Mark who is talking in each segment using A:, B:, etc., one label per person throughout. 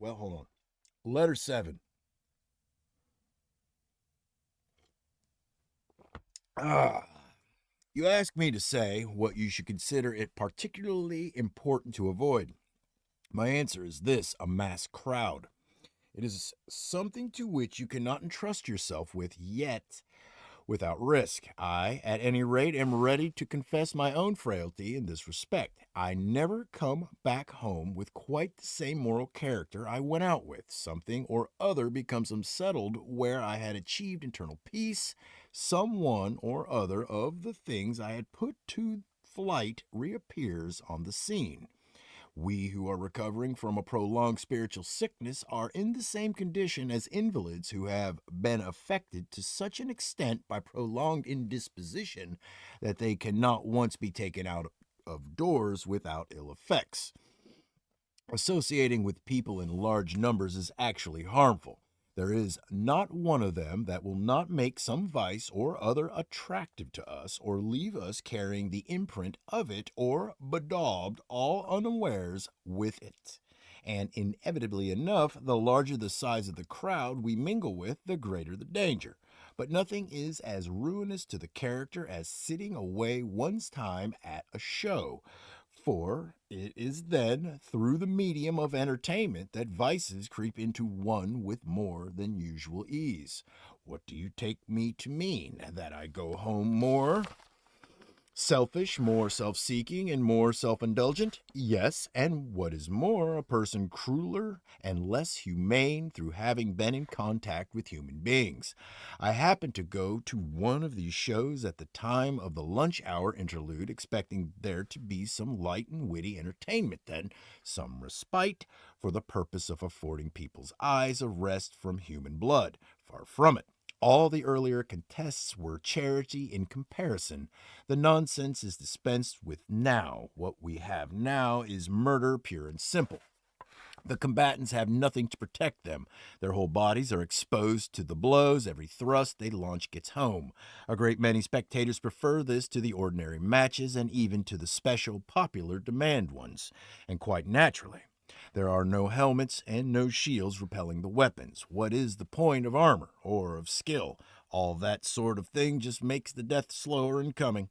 A: Well, hold on. Letter 7. Ah, you ask me to say what you should consider it particularly important to avoid. My answer is this: a mass crowd. It is something to which you cannot entrust yourself with yet without risk. I, at any rate, am ready to confess my own frailty in this respect. I never come back home with quite the same moral character I went out with. Something or other becomes unsettled where I had achieved internal peace. Some one or other of the things I had put to flight reappears on the scene. We who are recovering from a prolonged spiritual sickness are in the same condition as invalids who have been affected to such an extent by prolonged indisposition that they cannot once be taken out of doors without ill effects. Associating with people in large numbers is actually harmful. There is not one of them that will not make some vice or other attractive to us, or leave us carrying the imprint of it, or bedaubed all unawares with it. And inevitably enough, the larger the size of the crowd we mingle with, the greater the danger. But nothing is as ruinous to the character as sitting away one's time at a show. For it is then through the medium of entertainment that vices creep into one with more than usual ease. What do you take me to mean? That I go home more selfish, more self seeking, and more self indulgent? Yes, and what is more, a person crueler and less humane through having been in contact with human beings. I happened to go to one of these shows at the time of the lunch hour interlude, expecting there to be some light and witty entertainment, then some respite, for the purpose of affording people's eyes a rest from human blood. Far from it. All the earlier contests were charity in comparison. The nonsense is dispensed with now. What we have now is murder pure and simple. The combatants have nothing to protect them. Their whole bodies are exposed to the blows. Every thrust they launch gets home. A great many spectators prefer this to the ordinary matches and even to the special popular demand ones. And quite naturally. There are no helmets and no shields repelling the weapons. What is the point of armor or of skill? All that sort of thing just makes the death slower in coming.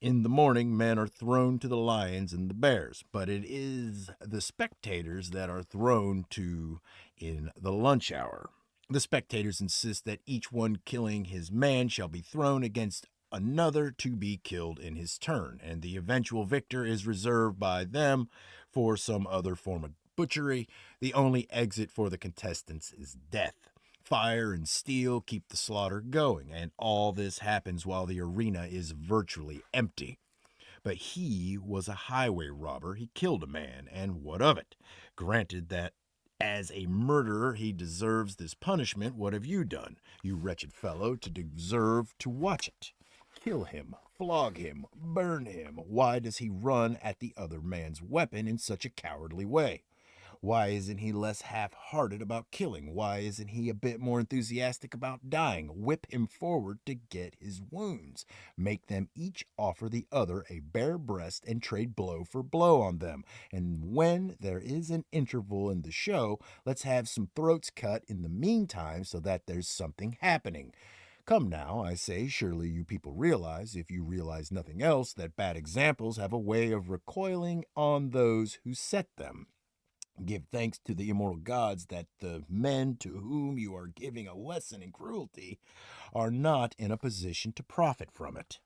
A: In the morning, men are thrown to the lions and the bears, but it is the spectators that are thrown to in the lunch hour. The spectators insist that each one killing his man shall be thrown against another to be killed in his turn, and the eventual victor is reserved by them for some other form of butchery. The only exit for the contestants is death. Fire and steel keep the slaughter going, and all this happens while the arena is virtually empty. But he was a highway robber. He killed a man, and what of it? Granted that as a murderer he deserves this punishment, what have you done, you wretched fellow, to deserve to watch it? Kill him, flog him, burn him. Why does he run at the other man's weapon in such a cowardly way? Why isn't he less half hearted about killing? Why isn't he a bit more enthusiastic about dying? Whip him forward to get his wounds. Make them each offer the other a bare breast and trade blow for blow on them. And when there is an interval in the show, let's have some throats cut in the meantime so that there's something happening. Come now, I say, surely you people realize, if you realize nothing else, that bad examples have a way of recoiling on those who set them. Give thanks to the immortal gods that the men to whom you are giving a lesson in cruelty are not in a position to profit from it.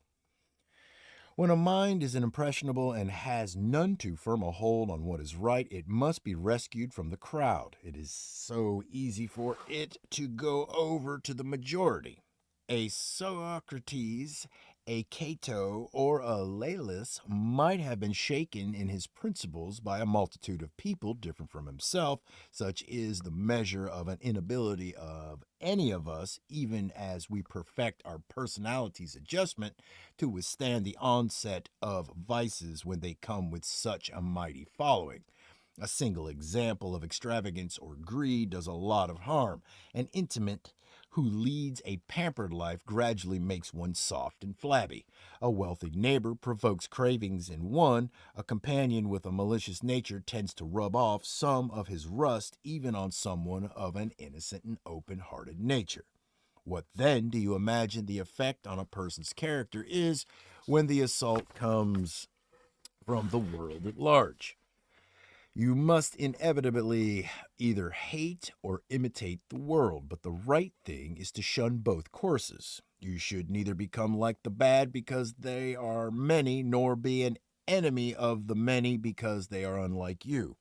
A: When a mind is impressionable and has none too firm a hold on what is right, it must be rescued from the crowd. It is so easy for it to go over to the majority. A Socrates, a Cato, or a Laelius might have been shaken in his principles by a multitude of people different from himself. Such is the measure of an inability of any of us, even as we perfect our personality's adjustment, to withstand the onset of vices when they come with such a mighty following. A single example of extravagance or greed does a lot of harm. An intimate who leads a pampered life gradually makes one soft and flabby. A wealthy neighbor provokes cravings in one. A companion with a malicious nature tends to rub off some of his rust even on someone of an innocent and open-hearted nature. What then do you imagine the effect on a person's character is when the assault comes from the world at large? You must inevitably either hate or imitate the world, but the right thing is to shun both courses. You should neither become like the bad because they are many, nor be an enemy of the many because they are unlike you.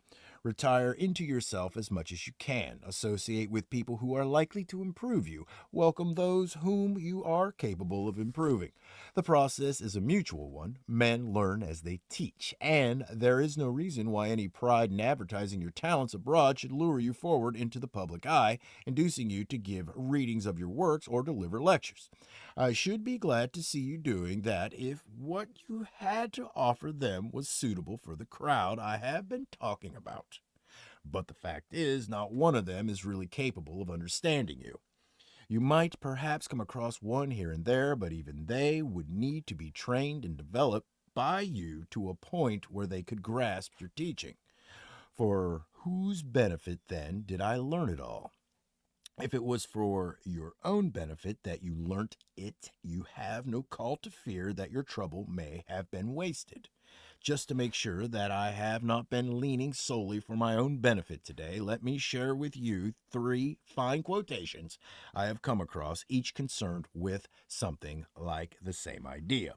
A: Retire into yourself as much as you can. Associate with people who are likely to improve you. Welcome those whom you are capable of improving. The process is a mutual one. Men learn as they teach, and there is no reason why any pride in advertising your talents abroad should lure you forward into the public eye, inducing you to give readings of your works or deliver lectures. I should be glad to see you doing that if what you had to offer them was suitable for the crowd I have been talking about. But the fact is, not one of them is really capable of understanding you. You might perhaps come across one here and there, but even they would need to be trained and developed by you to a point where they could grasp your teaching. For whose benefit, then, did I learn it all? If it was for your own benefit that you learnt it, you have no call to fear that your trouble may have been wasted. Just to make sure that I have not been leaning solely for my own benefit today, let me share with you 3 fine quotations I have come across, each concerned with something like the same idea.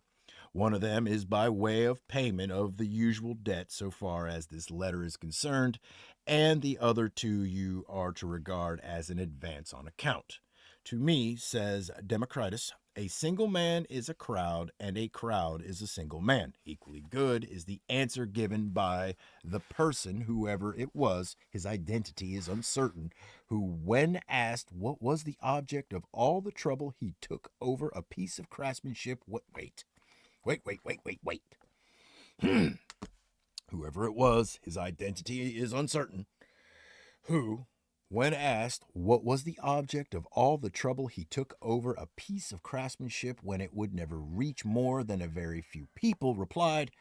A: One of them is by way of payment of the usual debt so far as this letter is concerned, and the other two you are to regard as an advance on account. To me, says Democritus, a single man is a crowd, and a crowd is a single man. Equally good is the answer given by the person, whoever it was, his identity is uncertain, who, when asked what was the object of all the trouble he took over a piece of craftsmanship, wait. Whoever it was, his identity is uncertain, who, when asked what was the object of all the trouble he took over a piece of craftsmanship when it would never reach more than a very few people, replied,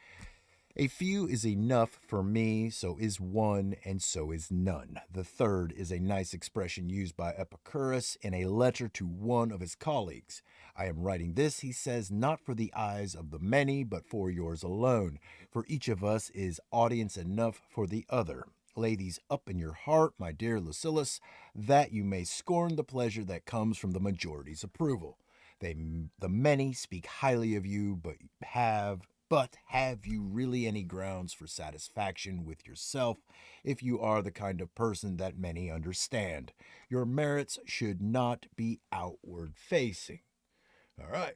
A: a few is enough for me, so is one, and so is none. The third is a nice expression used by Epicurus in a letter to one of his colleagues. I am writing this, he says, not for the eyes of the many, but for yours alone. For each of us is audience enough for the other. Lay these up in your heart, my dear Lucilius, that you may scorn the pleasure that comes from the majority's approval. The many speak highly of you, but have you really any grounds for satisfaction with yourself if you are the kind of person that many understand? Your merits should not be outward facing. All right.